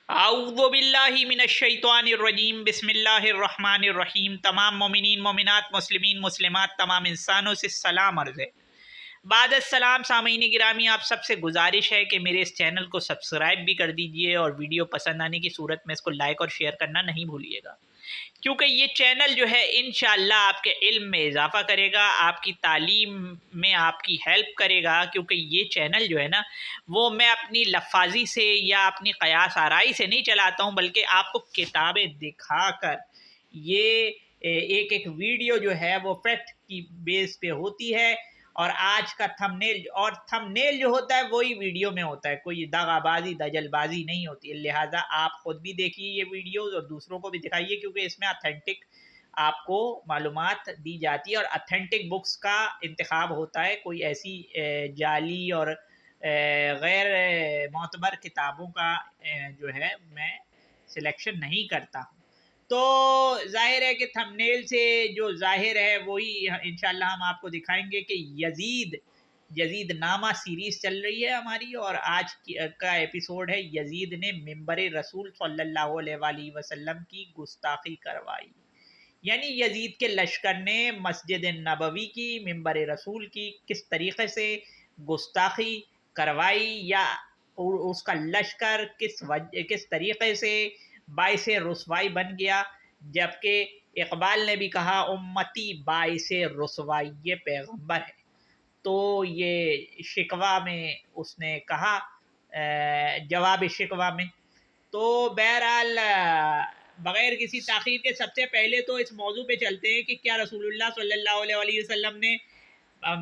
اعوذ باللہ من الشیطان الرجیم، بسم اللہ الرحمن الرحیم۔ تمام مومنین مومنات مسلمین مسلمات تمام انسانوں سے سلام عرض ہے۔ بعد السلام سامعین گرامی، آپ سب سے گزارش ہے کہ میرے اس چینل کو سبسکرائب بھی کر دیجئے اور ویڈیو پسند آنے کی صورت میں اس کو لائک اور شیئر کرنا نہیں بھولیے گا، کیونکہ یہ چینل جو ہے انشاءاللہ آپ کے علم میں اضافہ کرے گا، آپ کی تعلیم میں آپ کی ہیلپ کرے گا، کیونکہ یہ چینل جو ہے نا وہ میں اپنی لفاظی سے یا اپنی قیاس آرائی سے نہیں چلاتا ہوں، بلکہ آپ کو کتابیں دکھا کر یہ ایک ایک ویڈیو جو ہے وہ فیکٹ کی بیس پہ ہوتی ہے، اور آج کا تھم نیل جو ہوتا ہے وہی ویڈیو میں ہوتا ہے، کوئی دغا بازی دجل بازی نہیں ہوتی ہے۔ لہٰذا آپ خود بھی دیکھیے یہ ویڈیوز اور دوسروں کو بھی دکھائیے، کیونکہ اس میں اتھینٹک آپ کو معلومات دی جاتی ہے اور اتھینٹک بکس کا انتخاب ہوتا ہے، کوئی ایسی جعلی اور غیر معتبر کتابوں کا جو ہے میں سلیکشن نہیں کرتا ہوں۔ تو ظاہر ہے کہ تھمبنیل سے جو ظاہر ہے وہی انشاءاللہ ہم آپ کو دکھائیں گے کہ یزید نامہ سیریز چل رہی ہے ہماری، اور آج کا ایپیسوڈ ہے یزید نے ممبر رسول صلی اللہ علیہ وآلہ وسلم کی گستاخی کروائی، یعنی یزید کے لشکر نے مسجد نبوی کی ممبر رسول کی کس طریقے سے گستاخی کروائی، یا اس کا لشکر کس طریقے سے باعث رسوائی بن گیا، جبکہ اقبال نے بھی کہا امتی باعث رسوائی یہ پیغمبر ہے۔ تو یہ شکوہ میں اس نے کہا، جواب شکوہ میں۔ تو بہرحال بغیر کسی تاخیر کے سب سے پہلے تو اس موضوع پہ چلتے ہیں کہ کیا رسول اللہ صلی اللہ علیہ وآلہ وسلم نے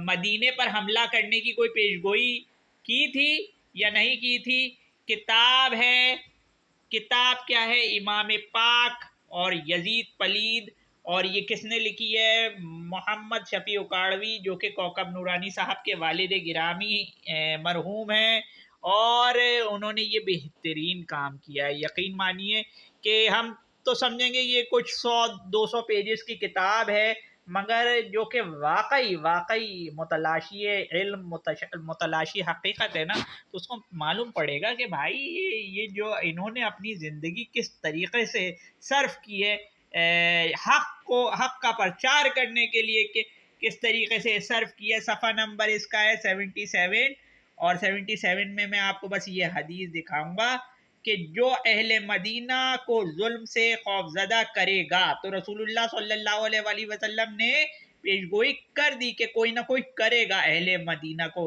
مدینے پر حملہ کرنے کی کوئی پیشگوئی کی تھی یا نہیں کی تھی۔ کتاب ہے، کتاب کیا ہے؟ امام پاک اور یزید پلید، اور یہ کس نے لکھی ہے؟ محمد شفیع اکاڑوی، جو کہ کوکب نورانی صاحب کے والد گرامی مرحوم ہیں، اور انہوں نے یہ بہترین کام کیا ہے۔ یقین مانیے کہ ہم تو سمجھیں گے یہ کچھ 100-200 پیجز کی کتاب ہے، مگر جو کہ واقعی متلاشی علم متلاشی حقیقت ہے نا، تو اس کو معلوم پڑے گا کہ بھائی یہ جو انہوں نے اپنی زندگی کس طریقے سے صرف کی ہے حق کا پرچار کرنے کے لیے، کہ کس طریقے سے صرف کیا۔ صفحہ نمبر اس کا ہے 77، اور 77 میں آپ کو بس یہ حدیث دکھاؤں گا کہ جو اہل مدینہ کو ظلم سے خوفزدہ کرے گا، تو رسول اللہ صلی اللہ علیہ وآلہ وسلم نے پیشگوئی کر دی کہ کوئی نہ کوئی کرے گا اہل مدینہ کو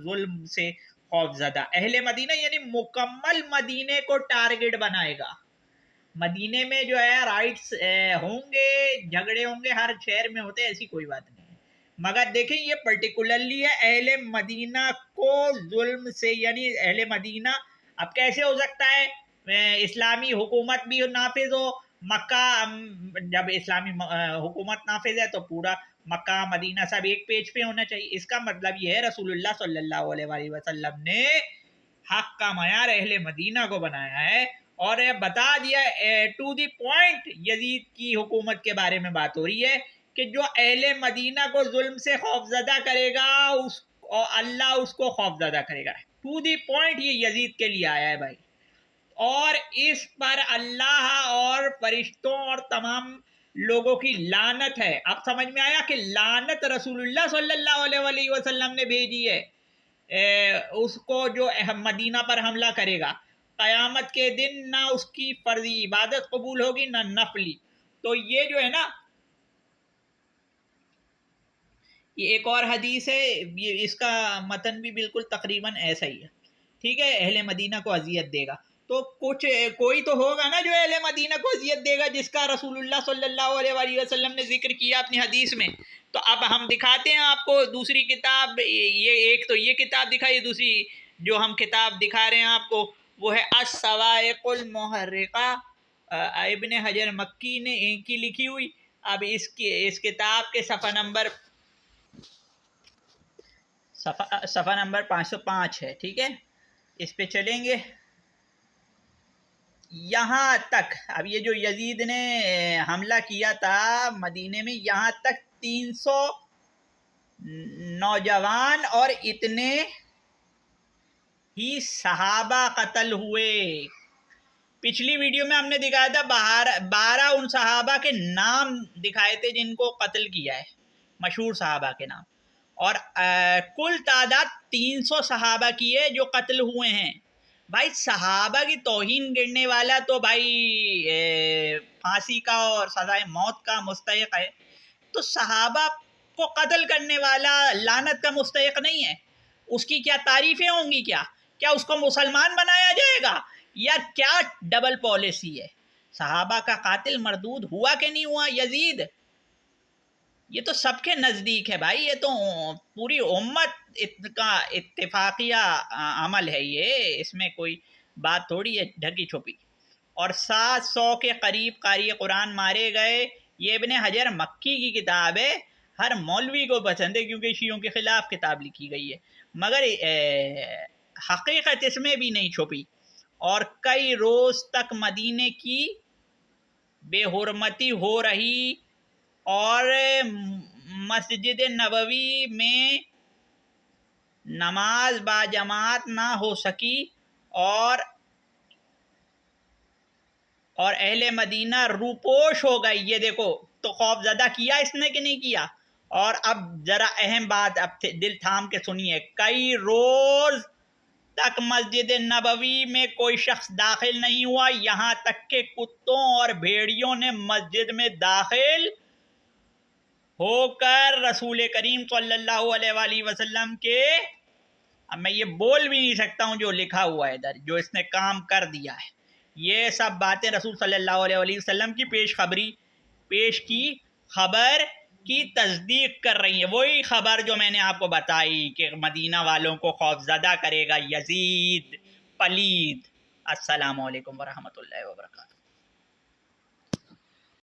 ظلم سے خوفزدہ۔ اہل مدینہ یعنی مکمل مدینے کو ٹارگٹ بنائے گا۔ مدینے میں جو ہے رائٹس ہوں گے، جھگڑے ہوں گے، ہر شہر میں ہوتے، ایسی کوئی بات نہیں ہے، مگر دیکھیں یہ پرٹیکولرلی ہے اہل مدینہ کو ظلم سے، یعنی اہل مدینہ اب کیسے ہو سکتا ہے اسلامی حکومت بھی نافذ ہو، مکہ جب اسلامی حکومت نافذ ہے تو پورا مکہ مدینہ سب ایک پیج پہ ہونا چاہیے۔ اس کا مطلب یہ ہے رسول اللہ صلی اللہ علیہ وآلہ وسلم نے حق کا معیار اہل مدینہ کو بنایا ہے، اور بتا دیا ٹو دی پوائنٹ یزید کی حکومت کے بارے میں بات ہو رہی ہے کہ جو اہل مدینہ کو ظلم سے خوفزدہ کرے گا اللہ اس کو خوفزدہ کرے گا۔ ٹو دی پوائنٹ یہ یزید کے لیے آیا ہے بھائی، اور اس پر اللہ اور فرشتوں اور تمام لوگوں کی لعنت ہے۔ اب سمجھ میں آیا کہ لعنت رسول اللہ صلی اللہ علیہ وآلہ وسلم نے بھیجی ہے اس کو جو مدینہ پر حملہ کرے گا۔ قیامت کے دن نہ اس کی فرضی عبادت قبول ہوگی نہ نفلی۔ تو یہ جو ہے نا، یہ ایک اور حدیث ہے، یہ اس کا متن بھی بالکل تقریباً ایسا ہی ہے، ٹھیک ہے، اہل مدینہ کو اذیت دے گا۔ تو کوئی تو ہوگا نا جو اہل مدینہ کو اذیت دے گا، جس کا رسول اللہ صلی اللہ علیہ وآلہ وسلم نے ذکر کیا اپنی حدیث میں۔ تو اب ہم دکھاتے ہیں آپ کو دوسری کتاب، یہ ایک تو یہ کتاب دکھائی، دوسری جو ہم کتاب دکھا رہے ہیں آپ کو وہ ہے الصواعق المحرقہ، ابن حجر مکی نے کی لکھی ہوئی۔ اب اس کتاب کے صفحہ نمبر 505 ہے، ٹھیک ہے، اس پہ چلیں گے یہاں تک۔ اب یہ جو یزید نے حملہ کیا تھا مدینے میں، یہاں تک 300 نوجوان اور اتنے ہی صحابہ قتل ہوئے۔ پچھلی ویڈیو میں ہم نے دکھایا تھا 12 ان صحابہ کے نام دکھائے تھے جن کو قتل کیا ہے، مشہور صحابہ کے نام، اور کل تعداد 300 صحابہ کی ہے جو قتل ہوئے ہیں۔ بھائی صحابہ کی توہین کرنے والا تو بھائی پھانسی کا اور سزائے موت کا مستحق ہے، تو صحابہ کو قتل کرنے والا لعنت کا مستحق نہیں ہے؟ اس کی کیا تعریفیں ہوں گی؟ کیا اس کو مسلمان بنایا جائے گا؟ یا کیا ڈبل پالیسی ہے؟ صحابہ کا قاتل مردود ہوا کہ نہیں ہوا یزید؟ یہ تو سب کے نزدیک ہے بھائی، یہ تو پوری امت کا اتفاقیہ عمل ہے، یہ اس میں کوئی بات تھوڑی ہے ڈھکی چھپی۔ اور 700 کے قریب قاری قرآن مارے گئے، یہ ابن حجر مکی کی کتاب ہے، ہر مولوی کو پسند ہے کیونکہ شیعوں کے خلاف کتاب لکھی گئی ہے، مگر حقیقت اس میں بھی نہیں چھپی۔ اور کئی روز تک مدینے کی بے حرمتی ہو رہی اور مسجد نبوی میں نماز با جماعت نہ ہو سکی، اور اہل مدینہ روپوش ہو گئی۔ یہ دیکھو تو خوف زدہ کیا اس نے کہ نہیں کیا؟ اور اب ذرا اہم بات، اب دل تھام کے سنیے، کئی روز تک مسجد نبوی میں کوئی شخص داخل نہیں ہوا، یہاں تک کہ کتوں اور بھیڑیوں نے مسجد میں داخل ہو کر رسول کریم صلی اللہ علیہ وآلہ وسلم کے، اب میں یہ بول بھی نہیں سکتا ہوں جو لکھا ہوا ہے ادھر، جو اس نے کام کر دیا ہے، یہ سب باتیں رسول صلی اللہ علیہ وآلہ وسلم کی پیش کی خبر کی تصدیق کر رہی ہیں، وہی خبر جو میں نے آپ کو بتائی کہ مدینہ والوں کو خوف زدہ کرے گا یزید پلید۔ السلام علیکم ورحمۃ اللہ وبرکاتہ۔